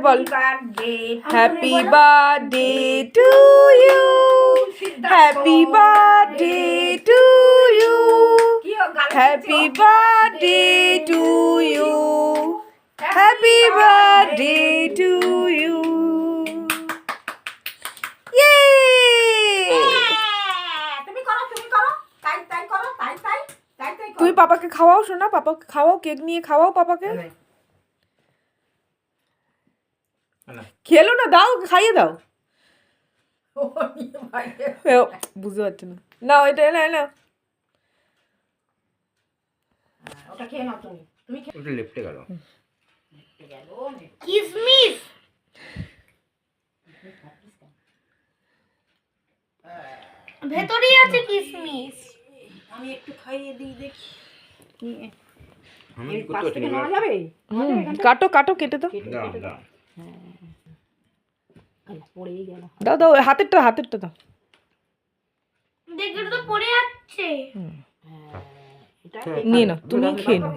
Ball happy birthday to you, happy birthday to you, happy birthday to you, happy birthday to you. তুমি পাপাকে খাওয়াও শোনা, পাপাকে খাওয়াও, কেক নিয়ে খাওয়াও পাপাকে। খেলো না, দাও খাইয়ে দাও। বুঝতে পারছি না, নাও এটা না না ওটা খেয়ে নাও তুমি। তুমি ওটা লেফটে গেল। কিসমিস ভেতরেই আছে কিসমিস। আমি একটু খাইয়ে দিই দেখি। আমি এই করতে পাশ পারছি থেকে না। নেওয়া যাবে? কাটো কাটো, কেটে দাও। দাও দাও। পড়েই গেল। দাও দাও, হাতেরটা হাতেরটা দাও। দেখে তো পড়ে যাচ্ছে। নিয়ে নাও, তুমি খেয়ে নাও।